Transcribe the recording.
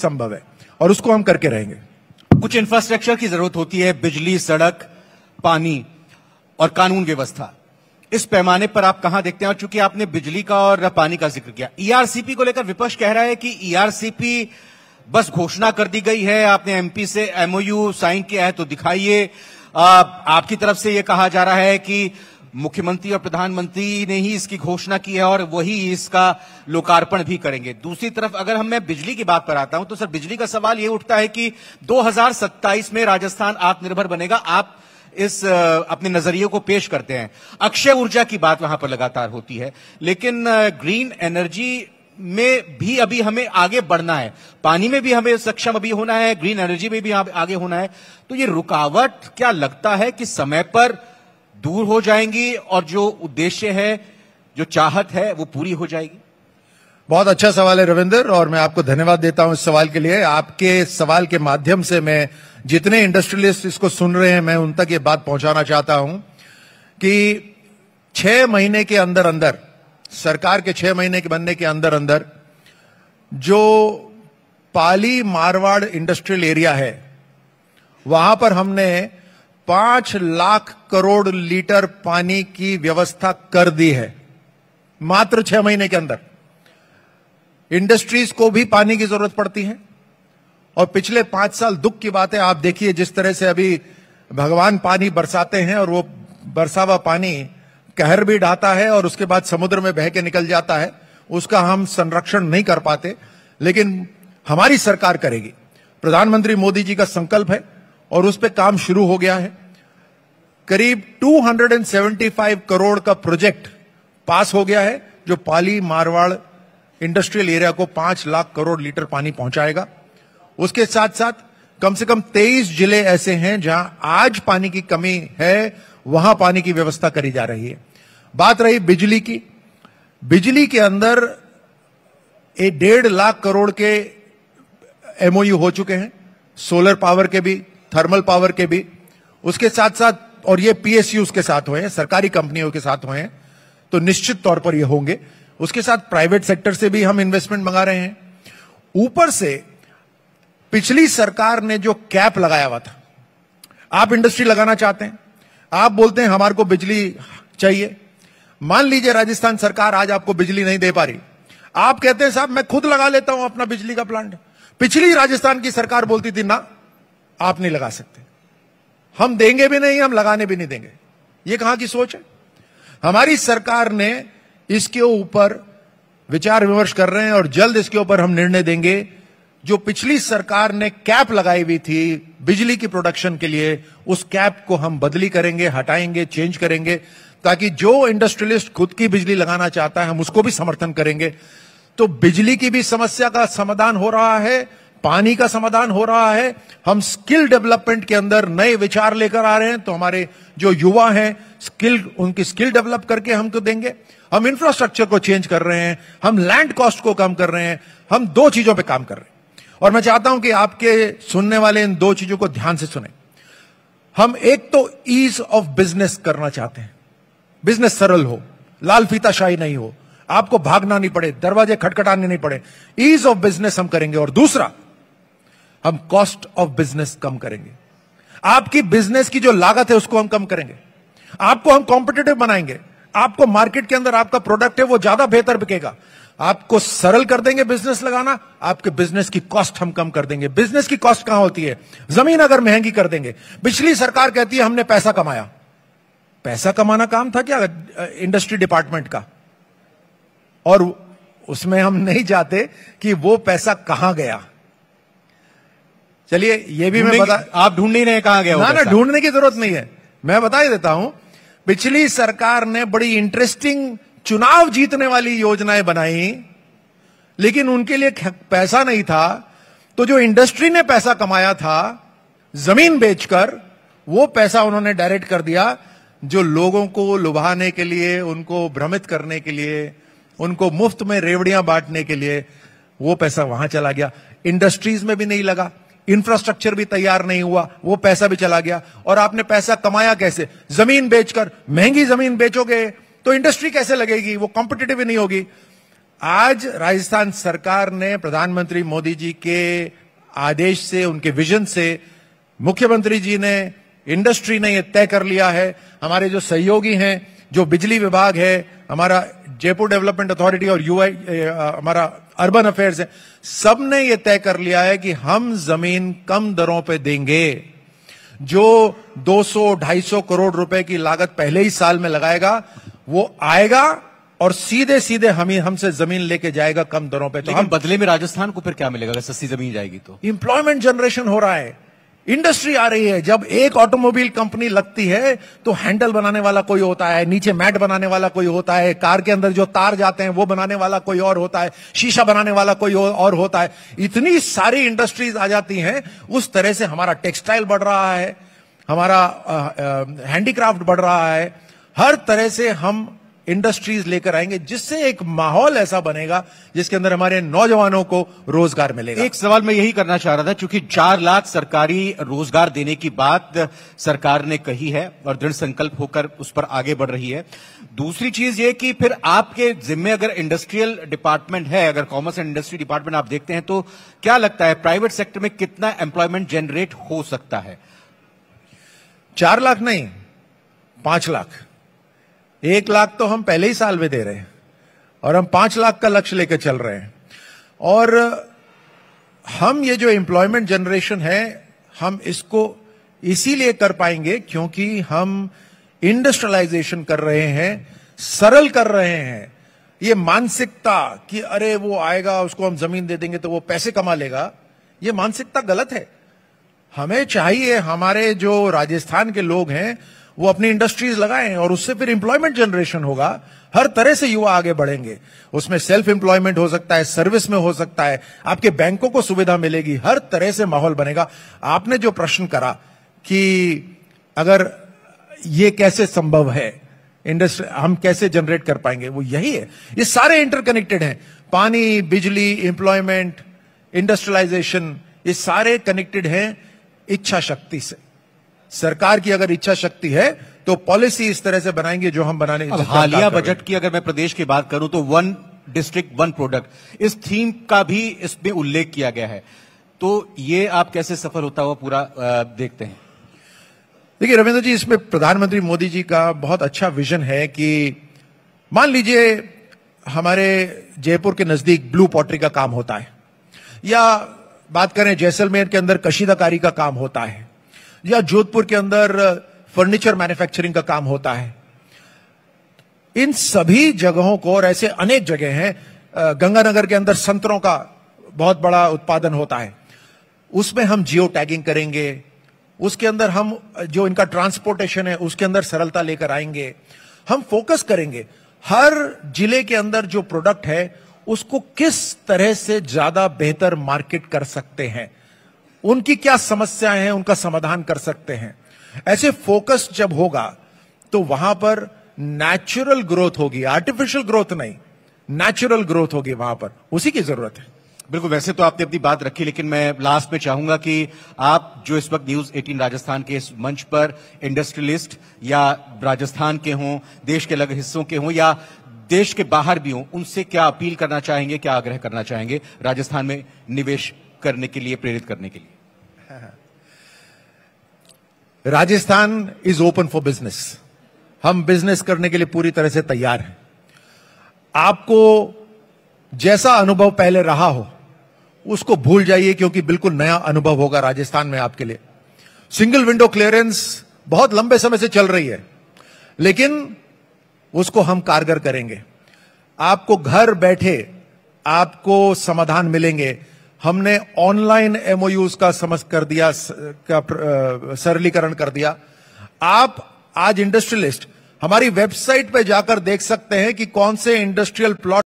संभव है और उसको हम करके रहेंगे। कुछ इंफ्रास्ट्रक्चर की जरूरत होती है, बिजली, सड़क, पानी और कानून व्यवस्था। इस पैमाने पर आप कहां देखते हैं? और चूंकि आपने बिजली का और पानी का जिक्र किया, ईआरसीपी को लेकर विपक्ष कह रहा है कि ईआरसीपी बस घोषणा कर दी गई है, आपने एमपी से एमओयू साइन किया है तो दिखाइए। आपकी तरफ से यह कहा जा रहा है कि मुख्यमंत्री और प्रधानमंत्री ने ही इसकी घोषणा की है और वही इसका लोकार्पण भी करेंगे। दूसरी तरफ अगर मैं बिजली की बात पर आता हूं तो सर, बिजली का सवाल यह उठता है कि 2027 में राजस्थान आत्मनिर्भर बनेगा। आप इस अपने नजरिए को पेश करते हैं। अक्षय ऊर्जा की बात वहां पर लगातार होती है, लेकिन ग्रीन एनर्जी में भी अभी हमें आगे बढ़ना है, पानी में भी हमें सक्षम अभी होना है, ग्रीन एनर्जी में भी आगे होना है। तो ये रुकावट क्या लगता है कि समय पर दूर हो जाएंगी और जो उद्देश्य है, जो चाहत है, वो पूरी हो जाएगी? बहुत अच्छा सवाल है रविंदर, और मैं आपको धन्यवाद देता हूं इस सवाल के लिए। आपके सवाल के माध्यम से मैं जितने इंडस्ट्रियलिस्ट इसको सुन रहे हैं, मैं उन तक ये बात पहुंचाना चाहता हूं कि 6 महीने के अंदर अंदर, सरकार के 6 महीने के बनने के अंदर अंदर, जो पाली मारवाड़ इंडस्ट्रियल एरिया है, वहां पर हमने 5 लाख करोड़ लीटर पानी की व्यवस्था कर दी है, मात्र 6 महीने के अंदर। इंडस्ट्रीज को भी पानी की जरूरत पड़ती है, और पिछले 5 साल दुख की बात है, आप देखिए जिस तरह से अभी भगवान पानी बरसाते हैं और वो बरसा हुआ पानी कहर भी ढाता है और उसके बाद समुद्र में बह के निकल जाता है, उसका हम संरक्षण नहीं कर पाते, लेकिन हमारी सरकार करेगी। प्रधानमंत्री मोदी जी का संकल्प है और उस पर काम शुरू हो गया है। करीब 275 करोड़ का प्रोजेक्ट पास हो गया है, जो पाली मारवाड़ इंडस्ट्रियल एरिया को 5 लाख करोड़ लीटर पानी पहुंचाएगा। उसके साथ साथ कम से कम 23 जिले ऐसे हैं जहां आज पानी की कमी है, वहां पानी की व्यवस्था करी जा रही है। बात रही बिजली की, बिजली के अंदर 1.5 लाख करोड़ के एमओयू हो चुके हैं, सोलर पावर के भी, थर्मल पावर के भी। उसके साथ साथ, और ये पीएसयूज के साथ हुए हैं, सरकारी कंपनियों के साथ हुए हैं, तो निश्चित तौर पर ये होंगे। उसके साथ प्राइवेट सेक्टर से भी हम इन्वेस्टमेंट मंगा रहे हैं। ऊपर से पिछली सरकार ने जो कैप लगाया हुआ था, आप इंडस्ट्री लगाना चाहते हैं, आप बोलते हैं हमारे को बिजली चाहिए। मान लीजिए राजस्थान सरकार आज आपको बिजली नहीं दे पा रही, आप कहते हैं साहब मैं खुद लगा लेता हूं अपना बिजली का प्लांट। पिछली राजस्थान की सरकार बोलती थी ना, आप नहीं लगा सकते, हम देंगे भी नहीं, हम लगाने भी नहीं देंगे। ये कहां की सोच है? हमारी सरकार ने इसके ऊपर विचार विमर्श कर रहे हैं और जल्द इसके ऊपर हम निर्णय देंगे। जो पिछली सरकार ने कैप लगाई हुई थी बिजली की प्रोडक्शन के लिए, उस कैप को हम बदली करेंगे, हटाएंगे, चेंज करेंगे, ताकि जो इंडस्ट्रियलिस्ट खुद की बिजली लगाना चाहता है हम उसको भी समर्थन करेंगे। तो बिजली की भी समस्या का समाधान हो रहा है, पानी का समाधान हो रहा है। हम स्किल डेवलपमेंट के अंदर नए विचार लेकर आ रहे हैं, तो हमारे जो युवा हैं उनकी स्किल डेवलप करके हमको देंगे। हम इंफ्रास्ट्रक्चर को चेंज कर रहे हैं, हम लैंड कॉस्ट को कम कर रहे हैं, हम 2 चीजों पे काम कर रहे हैं। और मैं चाहता हूं कि आपके सुनने वाले इन 2 चीजों को ध्यान से सुने। हम एक तो ईज ऑफ बिजनेस करना चाहते हैं, बिजनेस सरल हो, लाल फीताशाही नहीं हो, आपको भागना नहीं पड़े, दरवाजे खटखटाने नहीं पड़े, ईज ऑफ बिजनेस हम करेंगे। और दूसरा, हम कॉस्ट ऑफ बिजनेस कम करेंगे। आपकी बिजनेस की जो लागत है उसको हम कम करेंगे, आपको हम कॉम्पिटिटिव बनाएंगे, आपको मार्केट के अंदर आपका प्रोडक्ट है वो ज्यादा बेहतर बिकेगा। आपको सरल कर देंगे बिजनेस लगाना, आपके बिजनेस की कॉस्ट हम कम कर देंगे। बिजनेस की कॉस्ट कहां होती है? जमीन अगर महंगी कर देंगे। पिछली सरकार कहती है हमने पैसा कमाया, पैसा कमाना काम था क्या इंडस्ट्री डिपार्टमेंट का? और उसमें हम नहीं जाते कि वो पैसा कहां गया। चलिए ये भी मैं बता, आप ढूंढ नहीं रहे कहां गया? ना ढूंढने की जरूरत नहीं है, मैं बता ही देता हूं। पिछली सरकार ने बड़ी इंटरेस्टिंग चुनाव जीतने वाली योजनाएं बनाई, लेकिन उनके लिए पैसा नहीं था। तो जो इंडस्ट्री ने पैसा कमाया था जमीन बेचकर, वो पैसा उन्होंने डायरेक्ट कर दिया जो लोगों को लुभाने के लिए, उनको भ्रमित करने के लिए, उनको मुफ्त में रेवड़ियां बांटने के लिए, वो पैसा वहां चला गया। इंडस्ट्रीज में भी नहीं लगा, इंफ्रास्ट्रक्चर भी तैयार नहीं हुआ, वो पैसा भी चला गया। और आपने पैसा कमाया कैसे? जमीन बेचकर। महंगी जमीन बेचोगे तो इंडस्ट्री कैसे लगेगी? वो कॉम्पिटिटिव ही नहीं होगी। आज राजस्थान सरकार ने प्रधानमंत्री मोदी जी के आदेश से, उनके विजन से, मुख्यमंत्री जी ने, इंडस्ट्री ने यह तय कर लिया है, हमारे जो सहयोगी हैं, जो बिजली विभाग है, हमारा जयपुर डेवलपमेंट अथॉरिटी और यूआई हमारा अर्बन अफेयर्स है, सबने यह तय कर लिया है कि हम जमीन कम दरों पे देंगे। जो 200-250 करोड़ रुपए की लागत पहले ही साल में लगाएगा वो आएगा और सीधे सीधे हमसे जमीन लेके जाएगा कम दरों पे। तो हम बदले में राजस्थान को फिर क्या मिलेगा अगर सस्ती जमीन जाएगी तो? इंप्लॉयमेंट जनरेशन हो रहा है, इंडस्ट्री आ रही है। जब एक ऑटोमोबाइल कंपनी लगती है तो हैंडल बनाने वाला कोई होता है, नीचे मैट बनाने वाला कोई होता है, कार के अंदर जो तार जाते हैं वो बनाने वाला कोई और होता है, शीशा बनाने वाला कोई और होता है। इतनी सारी इंडस्ट्रीज आ जाती हैं। उस तरह से हमारा टेक्सटाइल बढ़ रहा है, हमारा हैंडीक्राफ्ट बढ़ रहा है। हर तरह से हम इंडस्ट्रीज लेकर आएंगे जिससे एक माहौल ऐसा बनेगा जिसके अंदर हमारे नौजवानों को रोजगार मिलेगा। एक सवाल मैं यही करना चाह रहा था, क्योंकि 4 लाख सरकारी रोजगार देने की बात सरकार ने कही है और दृढ़ संकल्प होकर उस पर आगे बढ़ रही है। दूसरी चीज ये कि फिर आपके जिम्मे अगर इंडस्ट्रियल डिपार्टमेंट है, अगर कॉमर्स एंड इंडस्ट्री डिपार्टमेंट आप देखते हैं, तो क्या लगता है प्राइवेट सेक्टर में कितना एम्प्लॉयमेंट जनरेट हो सकता है? 4 लाख नहीं, 5 लाख। 1 लाख तो हम पहले ही साल में दे रहे हैं और हम 5 लाख का लक्ष्य लेकर चल रहे हैं। और हम ये जो एम्प्लॉयमेंट जनरेशन है, हम इसको इसीलिए कर पाएंगे क्योंकि हम इंडस्ट्रियलाइजेशन कर रहे हैं, सरल कर रहे हैं। ये मानसिकता कि अरे वो आएगा उसको हम जमीन दे देंगे तो वो पैसे कमा लेगा, ये मानसिकता गलत है। हमें चाहिए हमारे जो राजस्थान के लोग हैं वो अपनी इंडस्ट्रीज लगाएं और उससे फिर एम्प्लॉयमेंट जनरेशन होगा। हर तरह से युवा आगे बढ़ेंगे। उसमें सेल्फ एम्प्लॉयमेंट हो सकता है, सर्विस में हो सकता है, आपके बैंकों को सुविधा मिलेगी, हर तरह से माहौल बनेगा। आपने जो प्रश्न करा कि अगर ये कैसे संभव है, इंडस्ट्री हम कैसे जनरेट कर पाएंगे, वो यही है। ये सारे इंटरकनेक्टेड हैं। पानी, बिजली, एम्प्लॉयमेंट, इंडस्ट्रियलाइजेशन, ये सारे कनेक्टेड हैं इच्छा शक्ति से। सरकार की अगर इच्छा शक्ति है तो पॉलिसी इस तरह से बनाएंगे जो हम बनाने। हालिया बजट की अगर मैं प्रदेश की बात करूं तो 1 डिस्ट्रिक्ट 1 प्रोडक्ट, इस थीम का भी इसमें उल्लेख किया गया है। तो ये आप कैसे सफल होता हुआ पूरा देखते हैं? देखिए रविंद्र जी, इसमें प्रधानमंत्री मोदी जी का बहुत अच्छा विजन है कि मान लीजिए हमारे जयपुर के नजदीक ब्लू पॉटरी का काम होता है, या बात करें जैसलमेर के अंदर कशीदाकारी का काम होता है, या जोधपुर के अंदर फर्नीचर मैन्युफैक्चरिंग का काम होता है। इन सभी जगहों को, और ऐसे अनेक जगह हैं, गंगानगर के अंदर संतरों का बहुत बड़ा उत्पादन होता है, उसमें हम जियो टैगिंग करेंगे। उसके अंदर हम जो इनका ट्रांसपोर्टेशन है उसके अंदर सरलता लेकर आएंगे। हम फोकस करेंगे हर जिले के अंदर जो प्रोडक्ट है उसको किस तरह से ज्यादा बेहतर मार्केट कर सकते हैं, उनकी क्या समस्याएं हैं उनका समाधान कर सकते हैं। ऐसे फोकस जब होगा तो वहां पर नेचुरल ग्रोथ होगी, आर्टिफिशियल ग्रोथ नहीं, नेचुरल ग्रोथ होगी वहां पर। उसी की जरूरत है। बिल्कुल, वैसे तो आपने अपनी बात रखी, लेकिन मैं लास्ट में चाहूंगा कि आप जो इस वक्त न्यूज 18 राजस्थान के इस मंच पर इंडस्ट्रियलिस्ट या राजस्थान के हों, देश के अलग हिस्सों के हों या देश के बाहर भी हों, उनसे क्या अपील करना चाहेंगे, क्या आग्रह करना चाहेंगे राजस्थान में निवेश करने के लिए, प्रेरित करने के लिए? Rajasthan is open for business. हम बिजनेस करने के लिए पूरी तरह से तैयार हैं। आपको जैसा अनुभव पहले रहा हो उसको भूल जाइए, क्योंकि बिल्कुल नया अनुभव होगा राजस्थान में आपके लिए। सिंगल विंडो क्लियरेंस बहुत लंबे समय से चल रही है, लेकिन उसको हम कारगर करेंगे। आपको घर बैठे आपको समाधान मिलेंगे। हमने ऑनलाइन एमओयूज का सरलीकरण कर दिया। आप आज इंडस्ट्रियलिस्ट हमारी वेबसाइट पे जाकर देख सकते हैं कि कौन से इंडस्ट्रियल प्लॉट